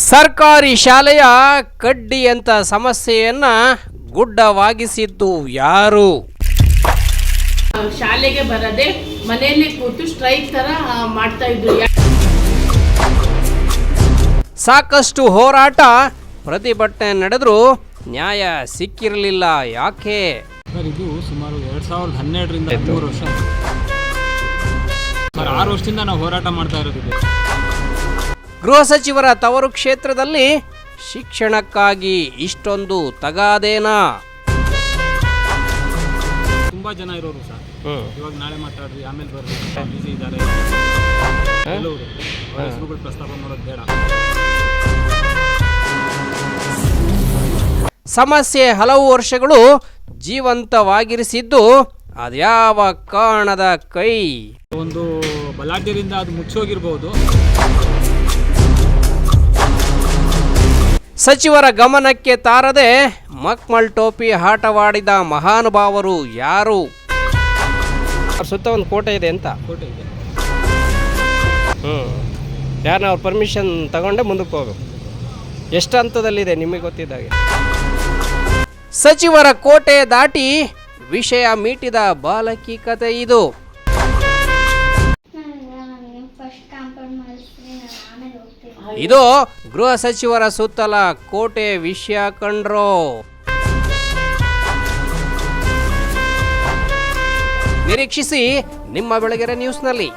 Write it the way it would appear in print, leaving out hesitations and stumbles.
ಸರ್ಕಾರಿ ಶಾಲೆಯ ಕಡ್ಡಿಯಂತ ಸಮಸ್ಯೆಯನ್ನ ಗುಡ್ಡವಾಗಿಸಿದ್ದು ಯಾರು? ಶಾಲೆಗೆ ಬರದೆ ಮನೆಯಲ್ಲಿ ಕೂತು ಸ್ಟ್ರೈಕ್ ತರ ಮಾಡ್ತಾ ಇದ್ರು. ಸಾಕಷ್ಟು ಹೋರಾಟ ಪ್ರತಿಭಟನೆ ನಡೆದರೂ ನ್ಯಾಯ ಸಿಕ್ಕಿರಲಿಲ್ಲ. ಯಾಕೆ? ಇದು ಸುಮಾರು 2012ರಿಂದ 3 ವರ್ಷ. 6 ವರ್ಷದಿಂದ ನಾವು ಹೋರಾಟ ಮಾಡ್ತಾ ಇರೋದಿದೆ. ಗೃಹ ಸಚಿವರ ತವರು ಕ್ಷೇತ್ರದಲ್ಲಿ ಶಿಕ್ಷಣಕ್ಕಾಗಿ ಇಷ್ಟೊಂದು ತಗಾದೇನಾ? ತುಂಬಾ ಜನ ಇರೋರು ಸರ್. ಇವಾಗ ನಾಳೆ ಮಾತಾಡ್ರಿ, ಆಮೇಲೆ ಬರ್ರಿ, ಬಿಸಿ ಇದ್ದಾರೆ ಕೆಲವರು. ಹೆಸರುಗಳು ಪ್ರಸ್ತಾಪ ಮಾಡೋದು ಬೇಡ. ಸಮಸ್ಯೆ ಹಲವು ವರ್ಷಗಳು ಜೀವಂತವಾಗಿರಿಸಿದ್ದು ಅದ್ಯಾವ ಕಾರಣದ ಕೈ? ಒಂದು ಬಲಾಢ್ಯರಿಂದ ಅದು ಮುಚ್ಚೋಗಿರ್ಬೋದು. ಸಚಿವರ ಗಮನಕ್ಕೆ ತಾರದೆ ಮಕ್ಮಲ್ ಟೋಪಿ ಆಟವಾಡಿದ ಮಹಾನುಭಾವರು ಯಾರು? ಸುತ್ತ ಒಂದು ಕೋಟೆ ಇದೆ ಅಂತ. ಕೋಟೆ ಇದೆ. ಯಾರನ್ನ ಅವ್ರ ಪರ್ಮಿಷನ್ ತಗೊಂಡೆ ಮುಂದಕ್ಕೆ ಹೋಗಬೇಕು. ಎಷ್ಟು ಹಂತದಲ್ಲಿದೆ ನಿಮಗೆ ಗೊತ್ತಿದ್ದಾಗೆ? ಸಚಿವರ ಕೋಟೆ ದಾಟಿ ವಿಷಯ ಮೀಟಿದ ಬಾಲಕಿ ಕತೆ ಇದು. ಇದು ಗೃಹ ಸಚಿವರ ಸುತ್ತಲ ಕೋಟೆ ವಿಷಯ ಕಂಡ್ರೋ. ನಿರೀಕ್ಷಿಸಿ ನಿಮ್ಮ ಬೆಳಗೆರೆ ನ್ಯೂಸ್ನಲ್ಲಿ.